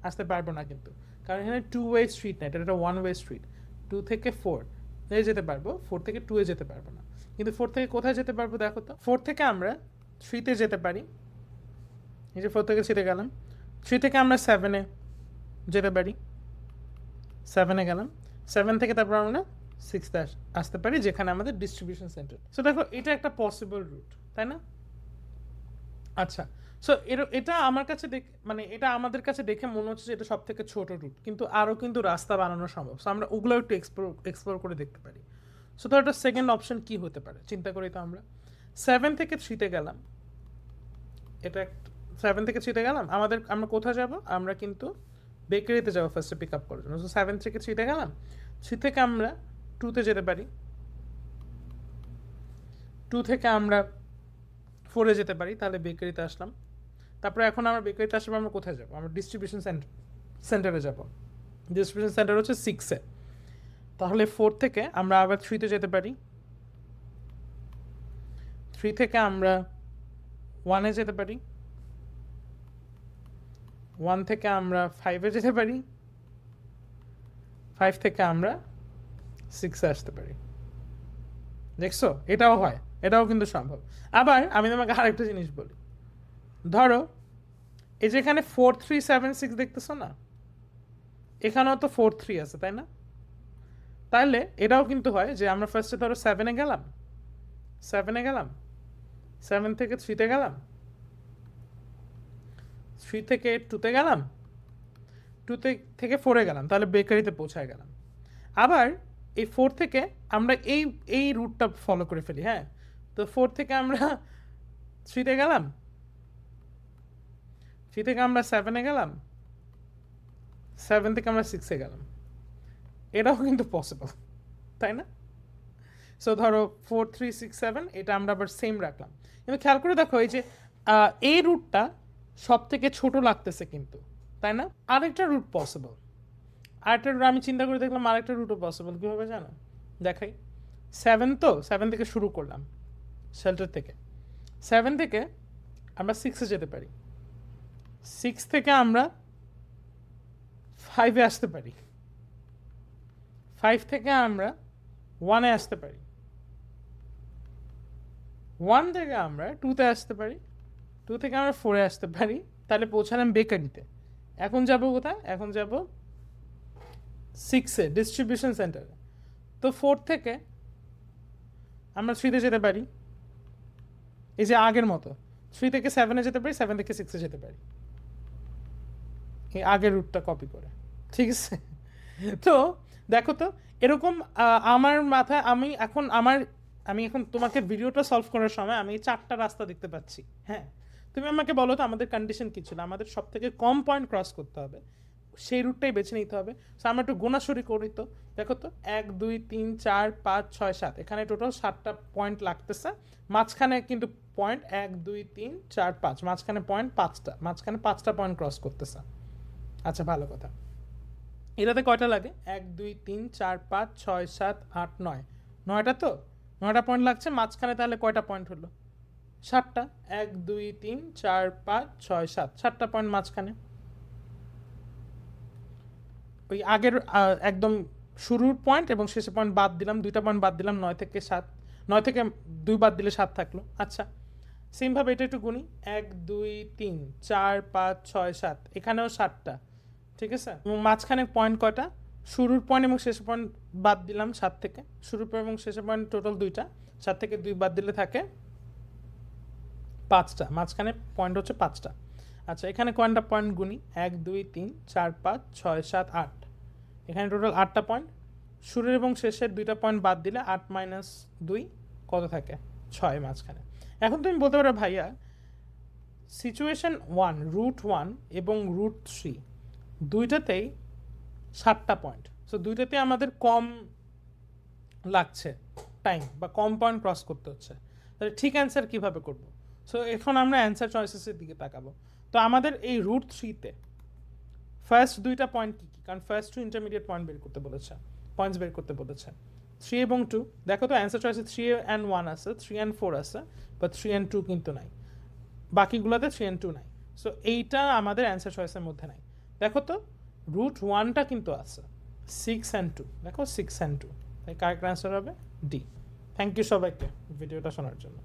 আসতে পারবো না কিন্তু, কারণ এখানে 2-ওয়ে স্ট্রিট না, এটা একটা 1-ওয়ে স্ট্রিট। 2 থেকে 4-এ যেতে পারবো, 4 থেকে 2-এ যেতে পারবো না। কিন্তু 4 থেকে কোথায় যেতে পারবো দেখো তো? 4 থেকে আমরা 3-তে যেতে পারি, এই যে 4 থেকে 3-তে গেলাম। 3 থেকে আমরা 7-এ যেতে পারি, 7-এ গেলাম। 7 থেকে তারপর আমরা 6-তে আসতে পারি, যেখানে আমাদের ডিস্ট্রিবিউশন সেন্টার। সো দেখো এটা একটা পসিবল রুট, তাই না? আচ্ছা, সো এটা আমার কাছে মানে এটা আমাদের কাছে দেখে মনে হচ্ছে যে এটা সব থেকে ছোট রুট, কিন্তু আরও কিন্তু রাস্তা বানানো সম্ভব। সো আমরা ওগুলো একটু এক্সপ্লোর করে দেখতে পারি। সো তো একটা সেকেন্ড অপশন কি হতে পারে চিন্তা করি তো আমরা। 7 থেকে 3-তে গেলাম, এটা 7 থেকে 3-তে গেলাম, আমরা কোথায় যাব? আমরা কিন্তু বেকারিতে যাবো ফার্স্টে পিক আপ করার জন্য। সো 7 থেকে 3-তে গেলাম, 3 থেকে আমরা 2-তে যেতে পারি, 2 থেকে আমরা 4-এ যেতে পারি, তাহলে বেকারিতে আসলাম। তারপরে এখন আমরা বেকারিতে আসলে আমরা কোথায় যাবো? আমরা ডিস্ট্রিবিউশন সেন্টারে যাব। ডিস্ট্রিবিউশন সেন্টার হচ্ছে 6-এ। তাহলে 4 থেকে আমরা আবার 3-তে যেতে পারি, 3 থেকে আমরা 1-এ যেতে পারি, 1 থেকে আমরা 5-এ যেতে পারি, 5 থেকে আমরা 6-এ আসতে পারি। দেখছো, এটাও হয়, এটাও কিন্তু সম্ভব। আবার আমি তোমাকে আরেকটা জিনিস বলি, ধরো এই যেখানে 4 3 7 6 দেখতেছো না, এখানেও তো 4 3 আছে, তাই না? তাহলে এটাও কিন্তু হয় যে আমরা ফার্স্টে ধরো 7-এ গেলাম, 7 থেকে 3-তে গেলাম, 3 থেকে 2-তে গেলাম, 2 থেকে 4-এ গেলাম, তাহলে বেকারিতে পৌঁছায় গেলাম। আবার এই 4 থেকে আমরা এই রুটটা ফলো করে ফেলি। হ্যাঁ, তো 4 থেকে আমরা 3-তে গেলাম, 3 থেকে আমরা 7-এ গেলাম, 7 থেকে আমরা 6-এ গেলাম, এটাও কিন্তু পসিবল, তাই না? সো ধরো 4 3 6 7, এটা আমরা আবার সেম রাখলাম। কিন্তু খেয়াল করে দেখো এই যে এই রুটটা সব থেকে ছোট লাগতেছে কিন্তু, তাই না? আরেকটা রুট পসিবল, আরেকটা রুট আমি চিন্তা করে দেখলাম, আরেকটা রুটও পসিবল। কীভাবে জানো? দেখাই। 7 তো 7 থেকে শুরু করলাম, শেল্টার থেকে। 7 থেকে আমরা 6-এ যেতে পারি, 6 থেকে আমরা 5-এ আসতে পারি, 5 থেকে আমরা 1-এ আসতে পারি, 1 থেকে আমরা 2-তে আসতে পারি, 2 থেকে আমরা 4-এ আসতে পারি। তাহলে পৌঁছালাম বেকারিতে। এখন যাব কোথায়? এখন যাব 6-এ, ডিস্ট্রিবিউশন সেন্টারে। তো 4 থেকে আমরা 3-তে যেতে পারি, এই যে আগের মতো 3 থেকে 7-এ যেতে পারি, 7 থেকে 6-এ যেতে পারি, এই আগের রুটটা কপি করে, ঠিক আছে? তো দেখো তো এরকম আমার মাথায় আমি এখন তোমাকে ভিডিওটা সলভ করার সময় আমি 4টা রাস্তা দেখতে পাচ্ছি। হ্যাঁ, তুমি আমাকে বলো তো আমাদের কন্ডিশন কি ছিল? আমাদের সব থেকে কম পয়েন্ট ক্রস করতে হবে, সেই রুটটাই বেছে নিতে হবে। সো আমরা একটু গোনাসরি করি তো। দেখো তো 1 2 3 4 5 6 7, এখানে টোটাল 7টা পয়েন্ট লাগতেছে। মাঝখানে কিন্তু পয়েন্ট 1 2 3 4 5, মাঝখানে পয়েন্ট 5টা, মাঝখানে 5টা পয়েন্ট ক্রস করতেছে। আচ্ছা, ভালো কথা। এটাতে কয়টা লাগে? 1 2 3 4 5 6 7 8 9, 9টা তো, 9টা পয়েন্ট লাগছে। মাঝখানে তাহলে কয়টা পয়েন্ট হলো? 7টা। 1 2 3 4 5 6 7, 7টা পয়েন্ট মাঝখানে। ওই আগের একদম শুরুর পয়েন্ট এবং শেষের পয়েন্ট বাদ দিলাম, 2টা পয়েন্ট বাদ দিলাম, 9 থেকে 7, 9 থেকে 2 বাদ দিলে 7 থাকলো। আচ্ছা, সেমভাবে এটা একটু গুনি। 1 2 3 4 5 6 7, এখানেও 7টা, ঠিক আছে? এবং মাঝখানে পয়েন্ট কয়টা? শুরুর পয়েন্ট এবং শেষের পয়েন্ট বাদ দিলাম 7 থেকে, শুরুর পয়েন্ট এবং শেষের পয়েন্ট টোটাল 2টা, 7 থেকে 2 বাদ দিলে থাকে 5টা, মাঝখানে পয়েন্ট হচ্ছে 5টা। আচ্ছা, এখানে কয়টা পয়েন্ট গুনি? 1 2 3 4 5 6 7 8, এখানে টোটাল 8টা পয়েন্ট। শুরুর এবং শেষের 2টা পয়েন্ট বাদ দিলে 8 - 2 কত থাকে? 6 মাঝখানে। এখন তুমি বলতে পারো ভাইয়া সিচুয়েশন 1, রুট 1 এবং রুট 3 দুইটাতেই 7টা পয়েন্ট, সো দুইটাতে আমাদের কম লাগছে টাইম বা কম পয়েন্ট ক্রস করতে হচ্ছে। তাহলে ঠিক অ্যান্সার কীভাবে করব? সো এখন আমরা অ্যান্সার চয়েসেসের দিকে তাকাবো। তো আমাদের এই রুট 3-তে ফার্স্ট 2টা পয়েন্ট কী কী? কারণ ফার্স্ট 2 ইন্টারমিডিয়েট পয়েন্টস বের করতে বলেছে, 3 এবং 2। দেখো তো অ্যান্সার চয়েসে 3 and 1 আছে, 3 and 4 আছে, বাট 3 and 2 কিন্তু নাই, বাকিগুলোতে 3 and 2 নাই। সো এইটা আমাদের অ্যান্সার চয়েসের মধ্যে নাই। দেখো তো রুট 1টা কিন্তু আছে, 6 and 2, দেখো 6 and 2, তাই কারেক্ট অ্যান্সার হবে ডি। থ্যাংক ইউ সবাইকে ভিডিওটা শোনার জন্য।